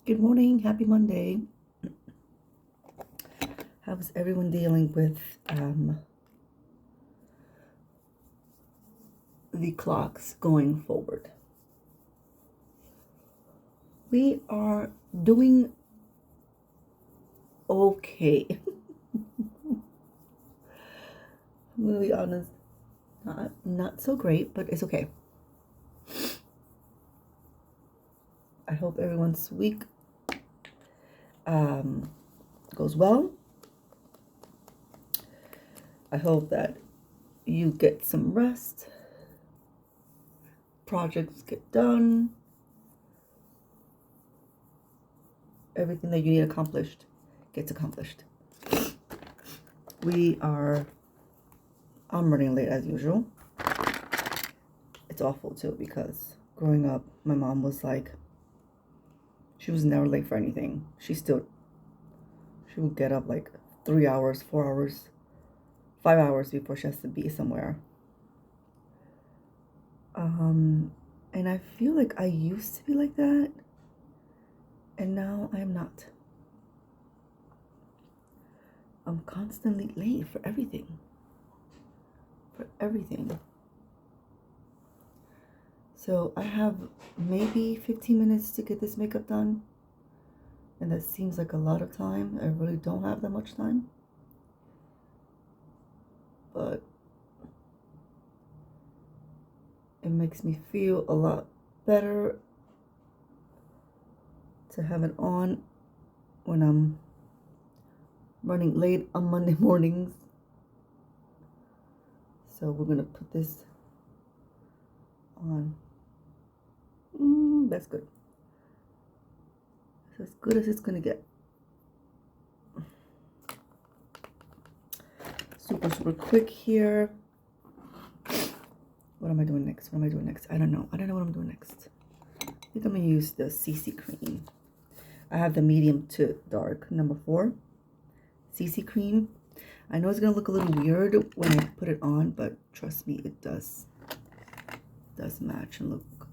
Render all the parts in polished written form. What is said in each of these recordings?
Good morning, happy Monday. How is everyone dealing with the clocks going forward? We are doing okay. I'm gonna be honest, not so great, but it's okay. I hope everyone's week goes well. I hope that you get some rest, projects get done, everything that you need accomplished gets accomplished. I'm running late as usual. It's awful too because growing up, my mom was like, she was never late for anything. She would get up like 3 hours, 4 hours, 5 hours before she has to be somewhere. And I feel like I used to be like that, and now I am not. I'm constantly late for everything. So I have maybe 15 minutes to get this makeup done, and that seems like a lot of time. I really don't have that much time, but it makes me feel a lot better to have it on when I'm running late on Monday mornings. So we're gonna put this on. That's good. It's as good as it's gonna get. Super quick here. What am I doing next? I don't know what I'm doing next. I think I'm gonna use the CC cream. I have the medium to dark, number 4. CC cream. I know it's gonna look a little weird when I put it on, but trust me, it does match and look good.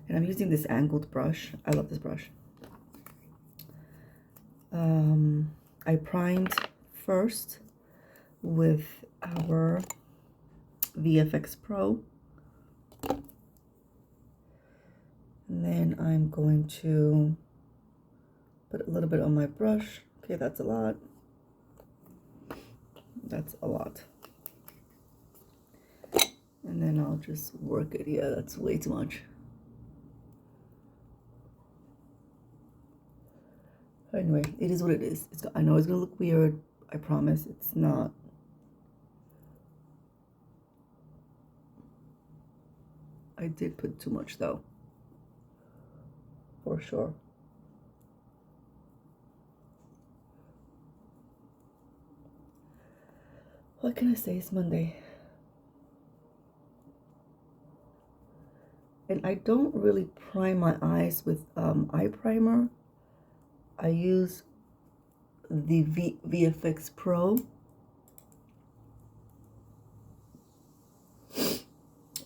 And I'm using this angled brush. I love this brush. I primed first with our VFX Pro. And then I'm going to put a little bit on my brush. Okay, that's a lot. And then I'll just work it. Yeah, that's way too much. Anyway, it is what it is. I know it's gonna look weird. I promise it's not. I did put too much though, for sure. What can I say? It's Monday. And I don't really prime my eyes with eye primer. I use the VFX Pro.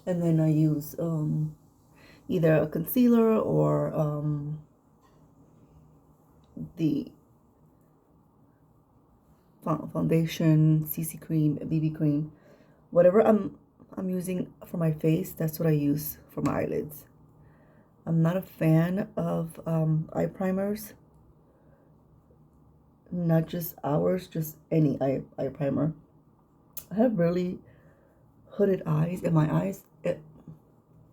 And then I use either a concealer or the foundation, CC cream, BB cream, whatever I'm using for my face. That's what I use for my eyelids. I'm not a fan of eye primers, not just ours, just any eye primer. I have really hooded eyes, and my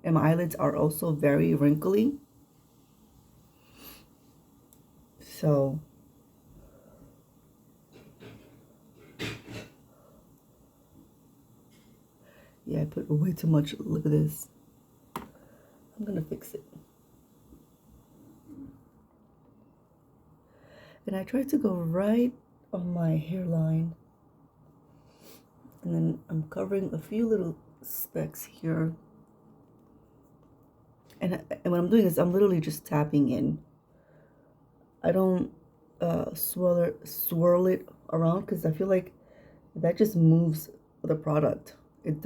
eyelids are also very wrinkly. So yeah, I put way too much. Look at this. I'm gonna fix it. And I try to go right on my hairline. And then I'm covering a few little specks here. And what I'm doing is I'm literally just tapping in. I don't swirl it around because I feel like that just moves the product. It's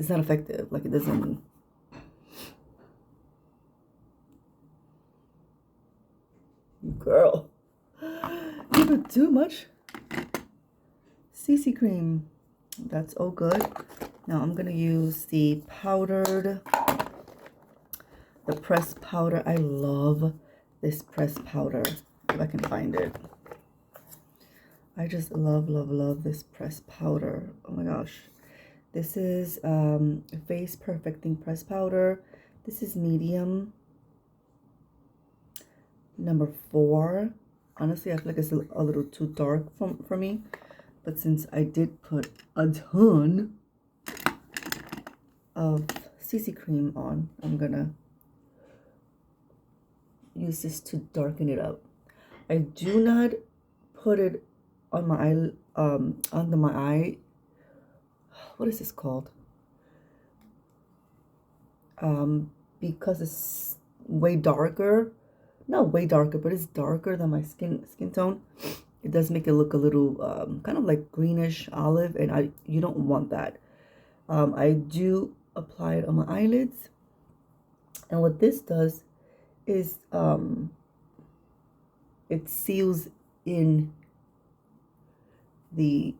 not effective. Like it doesn't. girl. Even too much CC cream. That's all good. Now I'm gonna use the pressed powder. I love this pressed powder. If I can find it. I just love this pressed powder. Oh my gosh. This is Face Perfecting Pressed Powder. This is medium. Number 4. Honestly, I feel like it's a little too dark for me. But since I did put a ton of CC cream on, I'm gonna use this to darken it up. I do not put it on my eye, under my eye. What is this called? Because it's way darker. Not way darker, but it's darker than my skin tone. It does make it look a little kind of like greenish olive, and you don't want that. I do apply it on my eyelids, and what this does is it seals in the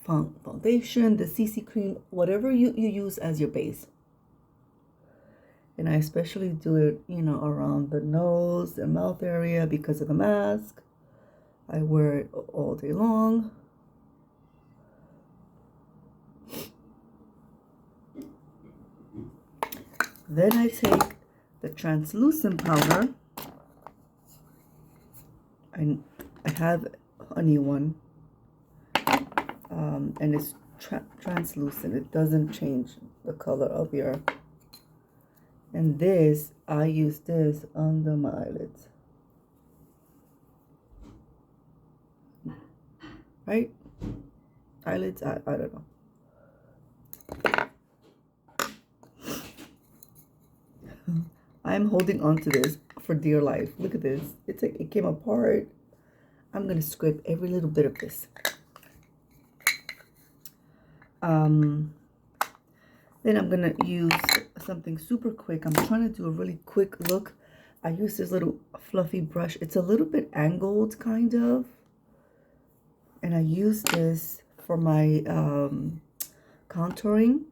foundation, the CC cream, whatever you use as your base. And I especially do it, you know, around the nose and mouth area because of the mask. I wear it all day long. Then I take the translucent powder. I have a new one. And it's translucent. It doesn't change the color of your... And this, I use this under my eyelids. Right? Eyelids, I don't know. I'm holding on to this for dear life. Look at this. It's like it came apart. I'm going to scrape every little bit of this. Then I'm going to use something super quick. I'm trying to do a really quick look. I use this little fluffy brush. It's a little bit angled, kind of. And I use this for my contouring.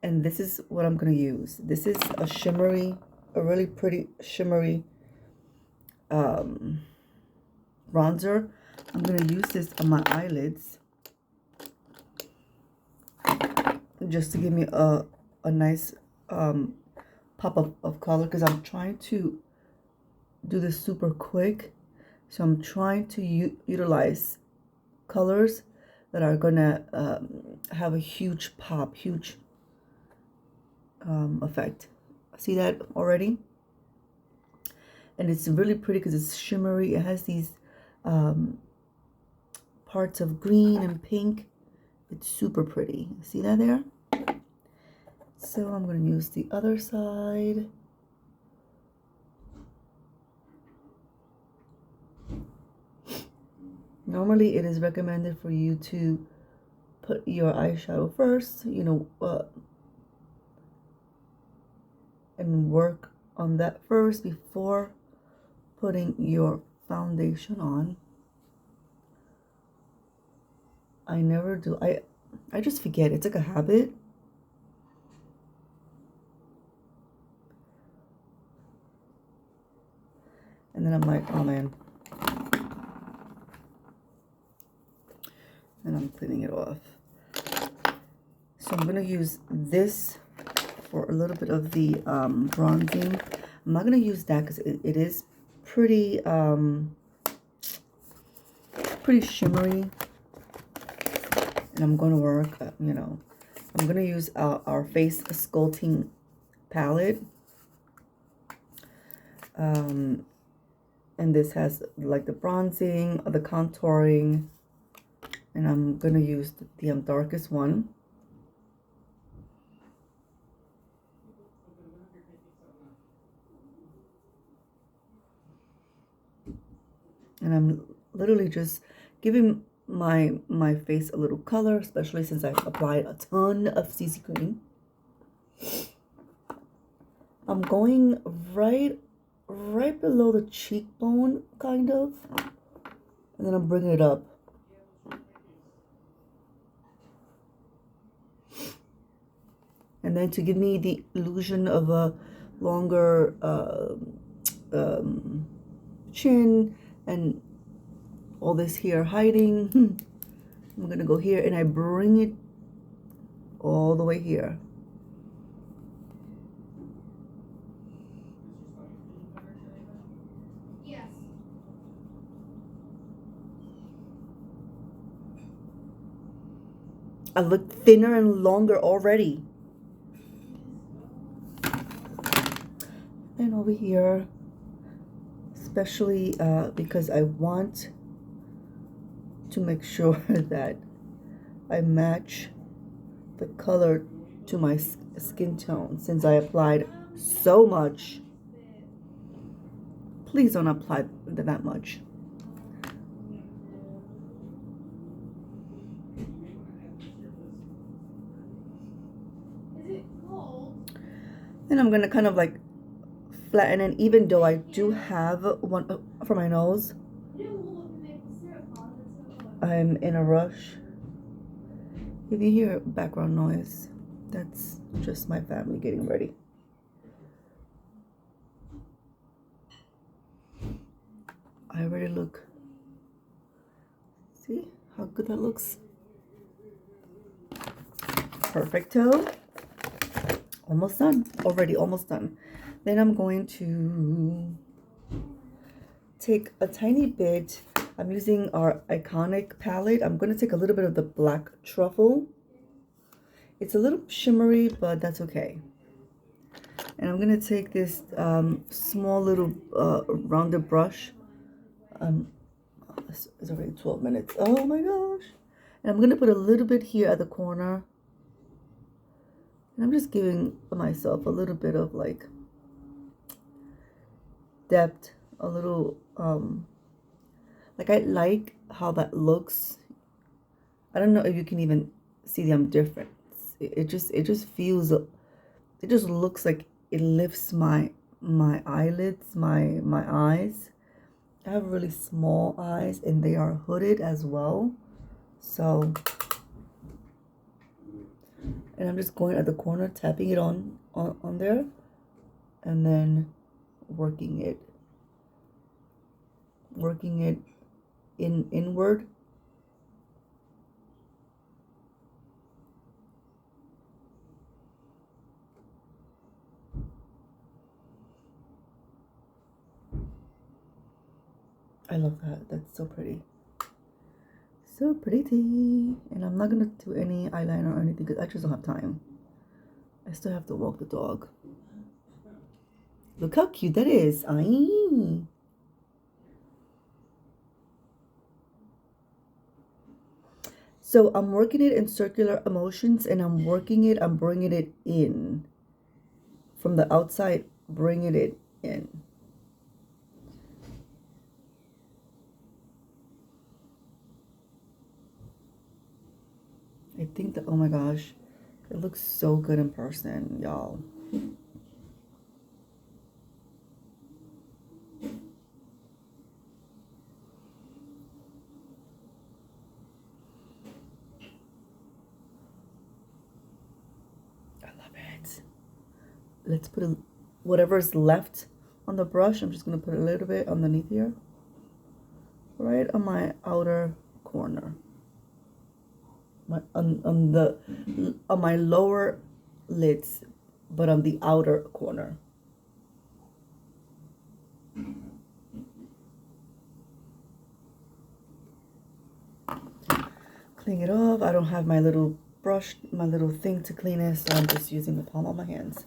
And this is what I'm going to use. This is a really pretty shimmery bronzer. I'm going to use this on my eyelids. Just to give me a nice pop of color, because I'm trying to do this super quick. So I'm trying to utilize colors that are gonna have a huge pop, huge effect. See that already? And it's really pretty because it's shimmery. It has these parts of green and pink. It's super pretty. See that there? So I'm going to use the other side. Normally, it is recommended for you to put your eyeshadow first, you know, and work on that first before putting your foundation on. I never do. I just forget. It's like a habit. And then I'm like, oh man. And I'm cleaning it off. So I'm going to use this for a little bit of the bronzing. I'm not going to use that because it is pretty, pretty shimmery. And I'm going to work, you know, I'm going to use our Face Sculpting palette. And this has like the bronzing, the contouring. And I'm going to use the darkest one. And I'm literally just giving my face a little color, especially since I've applied a ton of CC cream. I'm going right right below the cheekbone, kind of. And then I'm bringing it up. And then to give me the illusion of a longer chin and all this here hiding, I'm gonna go here and I bring it all the way here. Yes. I look thinner and longer already. And over here, especially because I want to make sure that I match the color to my skin tone, since I applied so much. Please don't apply that much. Is it cold? And I'm gonna kind of like flatten it, even though I do have one for my nose. I'm in a rush. If you hear background noise, that's just my family getting ready. I already look. See how good that looks? Perfecto. Almost done. Already almost done. Then I'm going to take a tiny bit. I'm using our iconic palette. I'm going to take a little bit of the black truffle. It's a little shimmery, but that's okay. And I'm going to take this small little rounded brush. It's already 12 minutes. Oh my gosh. And I'm going to put a little bit here at the corner. And I'm just giving myself a little bit of like depth, a little like I like how that looks. I don't know if you can even see the difference. It just feels, it just looks like it lifts my eyelids, my eyes. I have really small eyes and they are hooded as well. So, and I'm just going at the corner, tapping it on there, and then working it inward. I love that. That's so pretty. So pretty. And I'm not going to do any eyeliner or anything because I just don't have time. I still have to walk the dog. Look how cute that is. Aye. So I'm working it in circular motions and I'm bringing it in. From the outside, bringing it in. I think that, oh my gosh, it looks so good in person, y'all. I love it. Let's put whatever's left on the brush. I'm just going to put a little bit underneath here. Right on my outer corner. On my lower lids, but on the outer corner. Clean it off. I don't have my little brush, my little thing to clean it, so I'm just using the palm of my hands.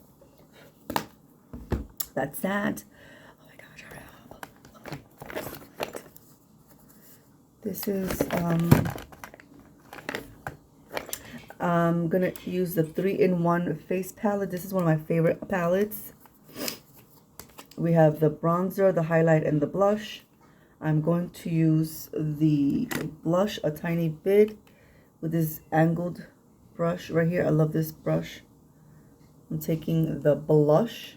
That's that. Oh my gosh, hurry up. Okay. This is I'm gonna use the 3-in-1 face palette. This is one of my favorite palettes. We have the bronzer, the highlight, and the blush. I'm going to use the blush a tiny bit with this angled brush right here. I love this brush. I'm taking the blush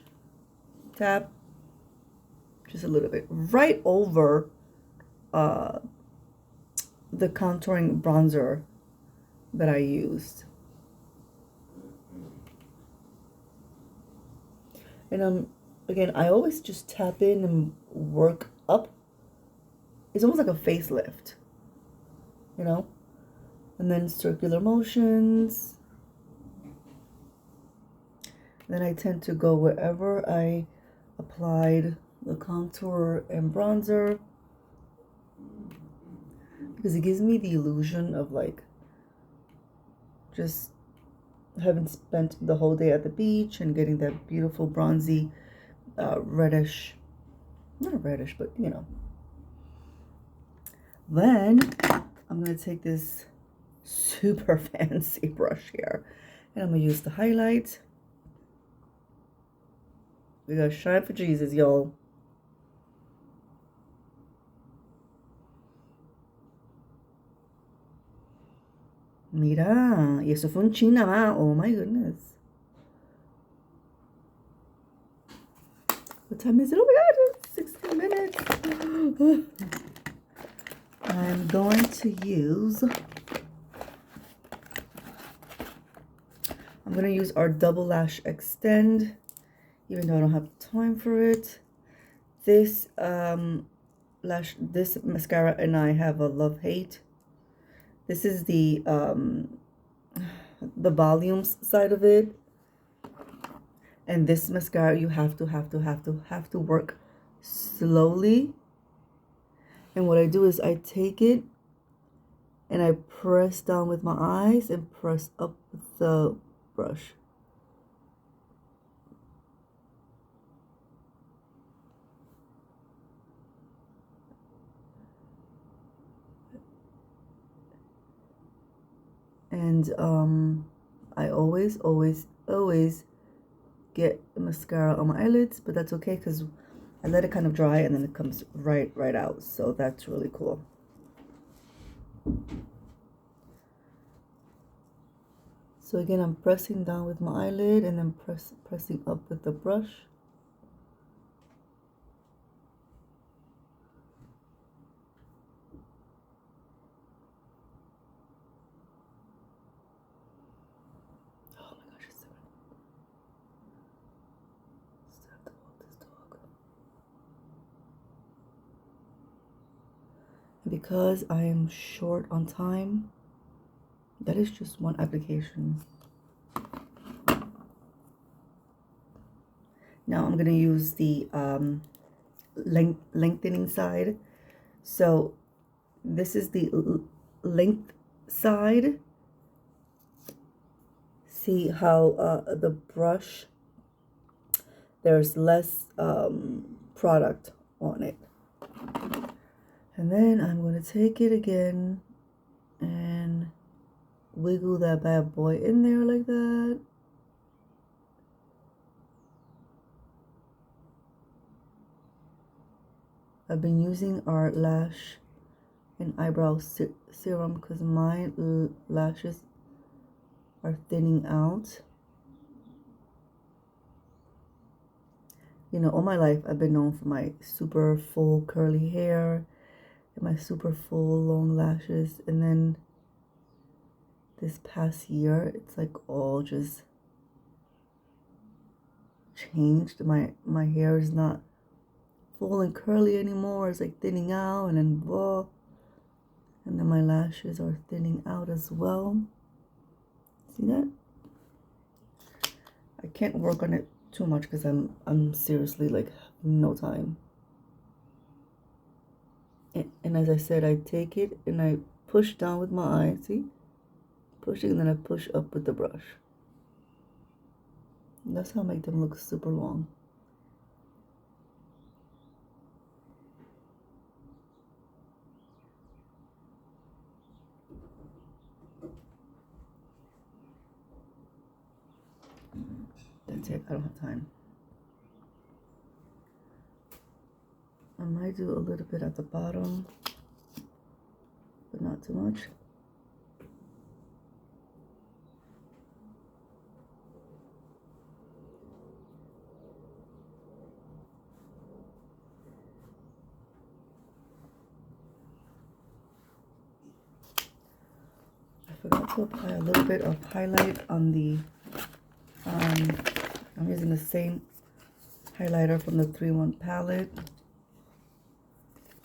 tab Just a little bit. Right over the contouring bronzer that I used. And again, I always just tap in and work up. It's almost like a facelift, you know? And then circular motions. Then I tend to go wherever I applied the contour and bronzer, because it gives me the illusion of like just having spent the whole day at the beach and getting that beautiful bronzy reddish, not reddish, but you know. Then I'm gonna take this super fancy brush here and I'm gonna use the highlight. We gotta shine for Jesus, y'all. Mira, y eso fue un chin nada más. Oh my goodness. What time is it? Oh my god, it's 16 minutes. I'm going to use, our Double Lash Extend, even though I don't have time for it. This this mascara and I have a love-hate. This is the volumes side of it. And this mascara, you have to work slowly. And what I do is I take it and I press down with my eyes and press up with the brush. And I always get mascara on my eyelids, but that's okay because I let it kind of dry and then it comes right out. So that's really cool. So again, I'm pressing down with my eyelid and then pressing up with the brush. Oh my gosh, it's so have to walk this dog. And because I am short on time, that is just one application. Now I'm gonna use the lengthening side. So this is the length side. See how the brush, there's less product on it. And then I'm going to take it again and wiggle that bad boy in there like that. I've been using our lash and eyebrow serum because my lashes are thinning out. You know, all my life I've been known for my super full curly hair and my super full long lashes, and then this past year it's like all just changed. My hair is not full and curly anymore. It's like thinning out, and then blah, and then my lashes are thinning out as well. See that? I can't work on it too much because I'm seriously like no time. And as I said, I take it and I push down with my eye. See, pushing, and then I push up with the brush. And that's how I make them look super long. That's it. I don't have time. I might do a little bit at the bottom, but not too much. forgot to apply a little bit of highlight on the, I'm using the same highlighter from the 3-in-1 palette.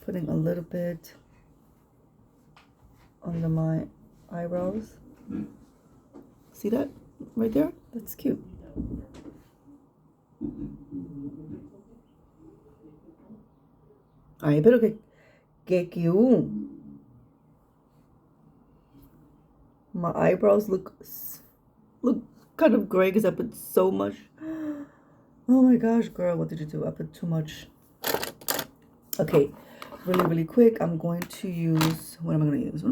Putting a little bit under my eyebrows. See that right there? That's cute. Ay, pero que cute. My eyebrows look kind of gray because I put so much. Oh my gosh, girl, what did you do? I put too much. Okay, really quick, I'm going to use, what am I going to use?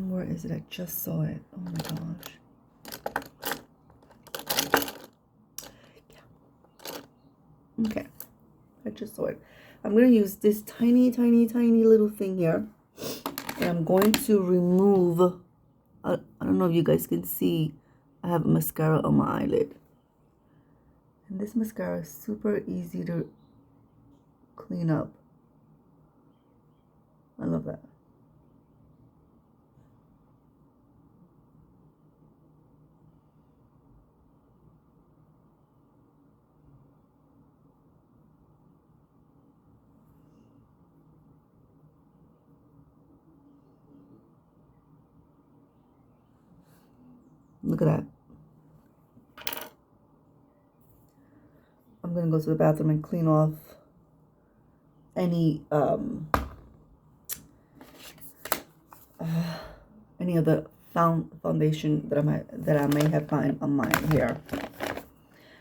Where is it? I just saw it. Oh my gosh. Yeah. Okay, I just saw it. I'm going to use this tiny little thing here. And I'm going to remove, I don't know if you guys can see, I have mascara on my eyelid. And this mascara is super easy to clean up. I love that. Look at that. I'm gonna go to the bathroom and clean off any of the foundation that I may have found on my hair.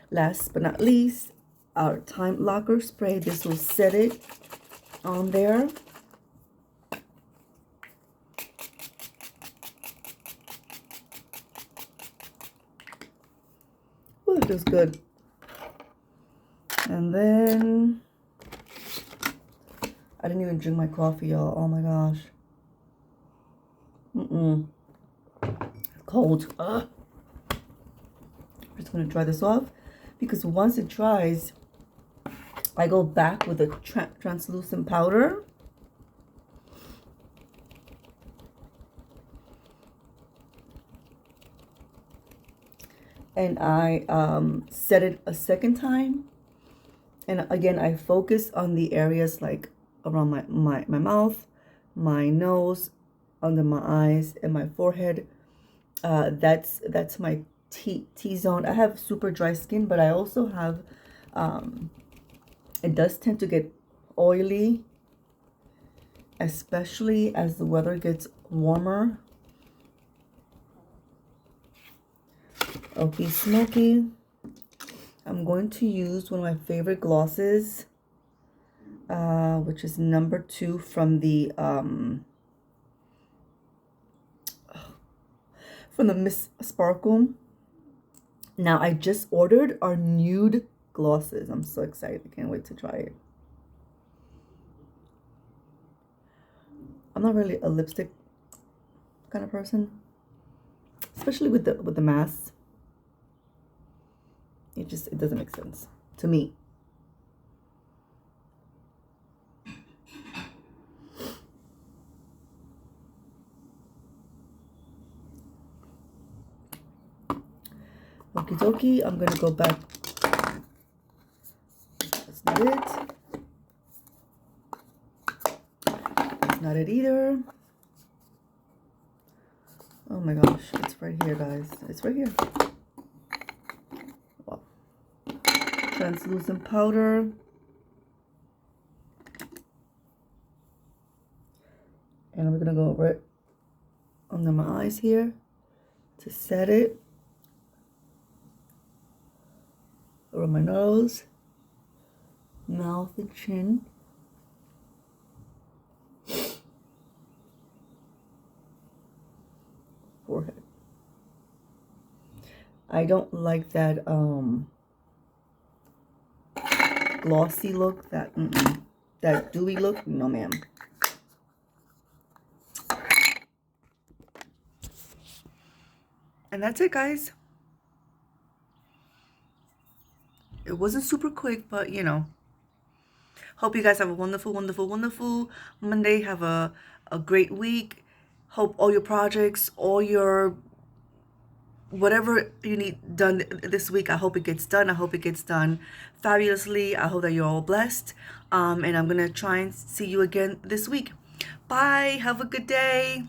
Last but not least, our Time Locker spray. This will set it on there. Oh, it feels good. And then I didn't even drink my coffee, y'all. Oh my gosh. It's cold. Ugh. I'm just gonna dry this off because once it dries, I go back with a translucent powder. And I set it a second time. And again, I focus on the areas like around my mouth, my nose, under my eyes, and my forehead. That's my T-zone. I have super dry skin, but I also have, it does tend to get oily, especially as the weather gets warmer. Okay, smoky. I'm going to use one of my favorite glosses, which is number 2 from the Miss Sparkle. Now I just ordered our nude glosses. I'm so excited. I can't wait to try it. I'm not really a lipstick kind of person, especially with the mask. It doesn't make sense to me. Okie dokie, I'm gonna go back. That's not it. That's not it either. Oh my gosh, it's right here, guys. It's right here. Wow. Translucent powder. And I'm gonna go right under my eyes here to set it. Around my nose, mouth, and chin. Forehead. I don't like that glossy look, that dewy look. No, ma'am. And that's it, guys. It wasn't super quick, but you know. Hope you guys have a wonderful Monday. Have a great week. Hope all your projects, all your whatever you need done this week, I hope it gets done. I hope it gets done fabulously. I hope that you're all blessed. And I'm going to try and see you again this week. Bye. Have a good day.